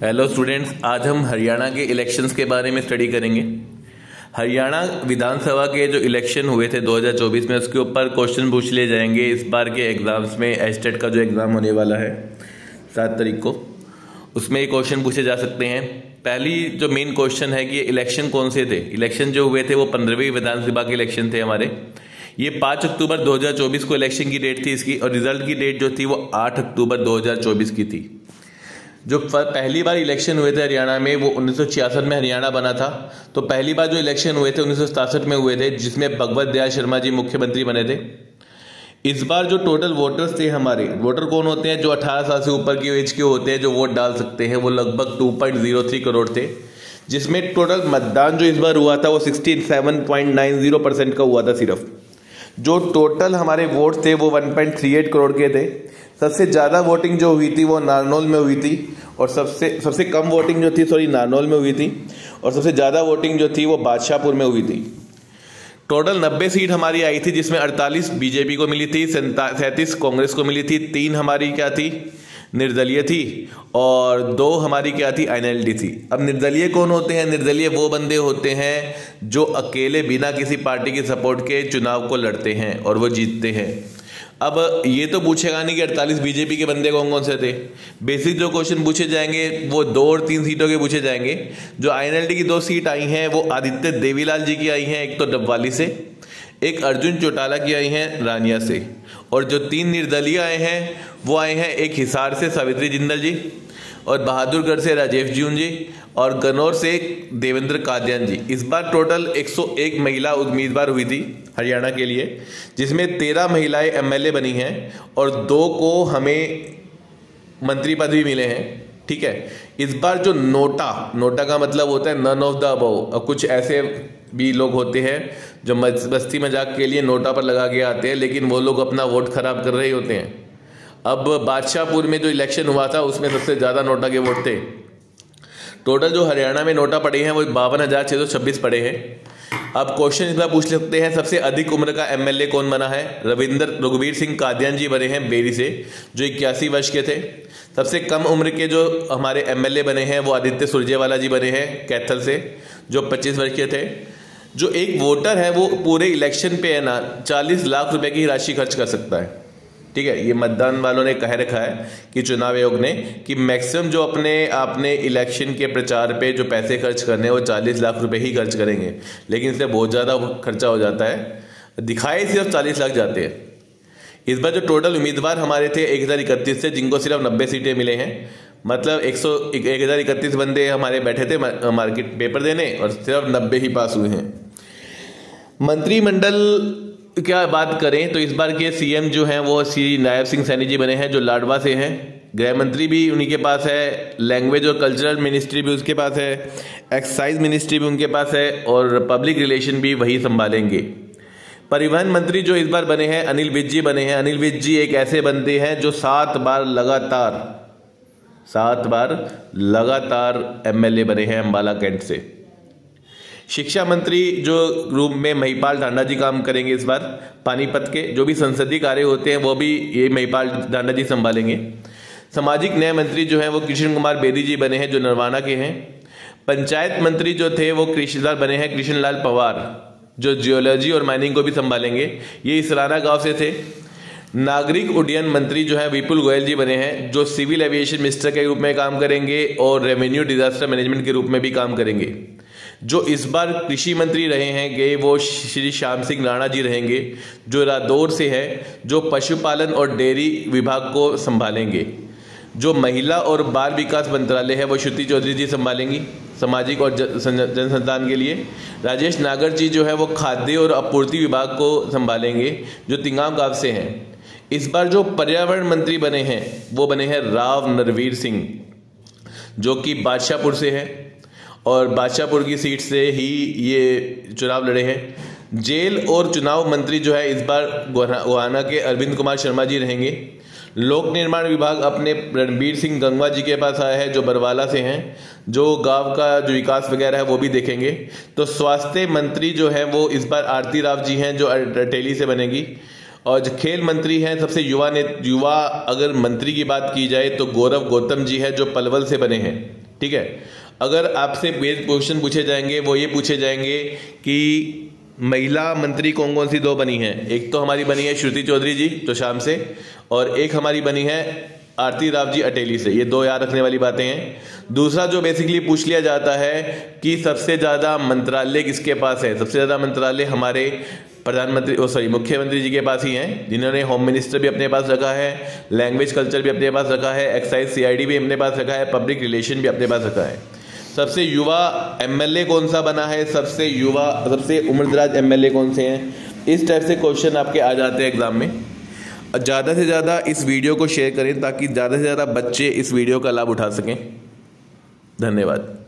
Hello students, आज हम हरियाणा के इलेक्शंस के बारे में स्टडी करेंगे। हरियाणा विधानसभा के जो इलेक्शन हुए थे 2024 में, उसके ऊपर क्वेश्चन पूछ लिए जाएंगे इस बार के एग्ज़ाम्स में। एस्टेट का जो एग्ज़ाम होने वाला है 7 तारीख को, उसमें ये क्वेश्चन पूछे जा सकते हैं। पहली जो मेन क्वेश्चन है कि इलेक्शन कौन से थे। इलेक्शन जो हुए थे वो 15वीं विधानसभा के इलेक्शन थे हमारे। ये 5 अक्टूबर 2024 को इलेक्शन की डेट थी इसकी, और रिजल्ट की डेट जो थी वो 8 अक्टूबर 2024 की थी। जो पहली बार इलेक्शन हुए थे हरियाणा में वो 1966 में हरियाणा बना था। तो पहली बार जो इलेक्शन हुए थे 1967 में हुए थे, जिसमें भगवत दयाल शर्मा जी मुख्यमंत्री बने थे। इस बार जो टोटल वोटर्स थे हमारे, वोटर कौन होते हैं? जो 18 साल से ऊपर की एज के होते हैं, जो वोट डाल सकते हैं, वो लगभग 2.03 करोड़ थे। जिसमें टोटल मतदान जो इस बार हुआ था वो 67.90% का हुआ था सिर्फ। जो टोटल हमारे वोट थे वो 1.38 करोड़ के थे। सबसे ज़्यादा वोटिंग जो हुई थी वो नारनौल में हुई थी, और सबसे कम वोटिंग जो थी नारनौल में हुई थी, और सबसे ज़्यादा वोटिंग जो थी वो बादशाहपुर में हुई थी। टोटल 90 सीट हमारी आई थी, जिसमें 48 बीजेपी को मिली थी, 37 कांग्रेस को मिली थी, 3 हमारी क्या थी? निर्दलीय थी, और 2 हमारी क्या थी? INLD थी। अब निर्दलीय कौन होते हैं? निर्दलीय वो बंदे होते हैं जो अकेले बिना किसी पार्टी के सपोर्ट के चुनाव को लड़ते हैं और वो जीतते हैं। अब ये तो पूछेगा नहीं कि 48 बीजेपी के बंदे कौन कौन से थे। बेसिक जो क्वेश्चन पूछे जाएंगे वो 2 और 3 सीटों के पूछे जाएंगे। जो INLD की 2 सीट आई हैं वो आदित्य देवीलाल जी की आई हैं, एक तो डबवाली से, एक अर्जुन चौटाला की आई हैं रानिया से, और जो 3 निर्दलीय आए हैं वो आए हैं, एक हिसार से सावित्री जिंदल जी, और बहादुरगढ़ से राजेश जून जी, और गन्नौर से देवेंद्र कादियान जी। इस बार टोटल 101 महिला उम्मीदवार हुई थी हरियाणा के लिए, जिसमें 13 महिलाएं MLA बनी हैं और 2 को हमें मंत्री पद भी मिले हैं। ठीक है। इस बार जो नोटा का मतलब होता है नन ऑफ द अबव। कुछ ऐसे भी लोग होते हैं जो मस्ती मजाक के लिए नोटा पर लगा के आते हैं, लेकिन वो लोग अपना वोट खराब कर रहे होते हैं। अब बादशाहपुर में जो इलेक्शन हुआ था उसमें सबसे ज़्यादा नोटा के वोट थे। टोटल जो हरियाणा में नोटा पड़े हैं वो 52,626 पड़े हैं। अब क्वेश्चन इस बार पूछ सकते हैं, सबसे अधिक उम्र का MLA कौन बना है? रघुवीर सिंह कादियान जी बने हैं बेरी से, जो 81 वर्ष के थे। सबसे कम उम्र के जो हमारे MLA बने हैं वो आदित्य सुरजेवाला जी बने हैं कैथल से, जो 25 वर्ष के थे। जो एक वोटर है वो पूरे इलेक्शन पे है ना 40 लाख रुपए की राशि खर्च कर सकता है। ठीक है, ये मतदान वालों ने कह रखा है कि चुनाव आयोग ने कि मैक्सिमम जो आपने इलेक्शन के प्रचार पे जो पैसे खर्च करने हैं वो 40 लाख रुपए ही खर्च करेंगे, लेकिन इससे बहुत ज़्यादा खर्चा हो जाता है। दिखाए सिर्फ 40 लाख जाते हैं। इस बार जो टोटल उम्मीदवार हमारे थे 1031 से, जिनको सिर्फ 90 सीटें मिले हैं। मतलब 1031 बंदे हमारे बैठे थे मार्केट पेपर देने, और सिर्फ 90 ही पास हुए हैं। मंत्रिमंडल क्या बात करें तो इस बार के CM जो हैं वो श्री नायब सिंह सैनी जी बने हैं, जो लाडवा से हैं। गृह मंत्री भी उन्हीं के पास है, लैंग्वेज और कल्चरल मिनिस्ट्री भी उसके पास है, एक्साइज मिनिस्ट्री भी उनके पास है, और पब्लिक रिलेशन भी वही संभालेंगे। परिवहन मंत्री जो इस बार बने हैं अनिल विज जी बने हैं। अनिल विज जी एक ऐसे बंदे हैं जो 7 बार लगातार MLA बने हैं अम्बाला कैंट से। शिक्षा मंत्री जो रूप में महिपाल ढांडा जी काम करेंगे इस बार, पानीपत के। जो भी संसदीय कार्य होते हैं वो भी ये महिपाल ढांडा जी संभालेंगे। सामाजिक न्याय मंत्री जो हैं वो कृष्ण कुमार बेदी जी बने हैं, जो नरवाना के हैं। पंचायत मंत्री जो थे वो कृष्णलाल बने हैं, कृष्णलाल पवार, जो जियोलॉजी और माइनिंग को भी संभालेंगे। ये इसराना गांव से थे। नागरिक उड्डयन मंत्री जो है विपुल गोयल जी बने हैं, जो सिविल एविएशन मिनिस्टर के रूप में काम करेंगे और रेवेन्यू डिजास्टर मैनेजमेंट के रूप में भी काम करेंगे। जो इस बार कृषि मंत्री रहे हैं वो श्री श्याम सिंह राणा जी रहेंगे, जो रादौर से है, जो पशुपालन और डेयरी विभाग को संभालेंगे। जो महिला और बाल विकास मंत्रालय है वो श्रुति चौधरी जी संभालेंगी, सामाजिक और जनसंतान के लिए। राजेश नागर जी जो है वो खाद्य और आपूर्ति विभाग को संभालेंगे, जो तिंगाम गांव से हैं। इस बार जो पर्यावरण मंत्री बने हैं वो बने हैं राव नरवीर सिंह, जो कि बादशाहपुर से है, और बादशाहपुर की सीट से ही ये चुनाव लड़े हैं। जेल और चुनाव मंत्री जो है इस बार गोहाना के अरविंद कुमार शर्मा जी रहेंगे। लोक निर्माण विभाग अपने रणबीर सिंह गंगवा जी के पास आया है, जो बरवाला से हैं, जो गांव का जो विकास वगैरह है वो भी देखेंगे। तो स्वास्थ्य मंत्री जो है वो इस बार आरती राव जी हैं, जो अटेली से बनेगी। और जो खेल मंत्री हैं सबसे युवा अगर मंत्री की बात की जाए तो गौरव गौतम जी है, जो पलवल से बने हैं। ठीक है। अगर आपसे बेस क्वेश्चन पूछे जाएंगे वो ये पूछे जाएंगे कि महिला मंत्री कौन कौन सी 2 बनी हैं। एक तो हमारी बनी है श्रुति चौधरी जी तो शाम से, और एक हमारी बनी है आरती राव जी अटेली से। ये 2 याद रखने वाली बातें हैं। दूसरा जो बेसिकली पूछ लिया जाता है कि सबसे ज़्यादा मंत्रालय किसके पास है। सबसे ज़्यादा मंत्रालय हमारे मुख्यमंत्री जी के पास ही हैं, जिन्होंने होम मिनिस्टर भी अपने पास रखा है, लैंग्वेज कल्चर भी अपने पास रखा है, एक्साइज CID भी अपने पास रखा है, पब्लिक रिलेशन भी अपने पास रखा है। सबसे युवा MLA कौन सा बना है, सबसे उम्रदराज MLA कौन से हैं। इस टाइप से क्वेश्चन आपके आ जाते हैं एग्जाम में। ज़्यादा से ज़्यादा इस वीडियो को शेयर करें ताकि ज़्यादा से ज़्यादा बच्चे इस वीडियो का लाभ उठा सकें। धन्यवाद।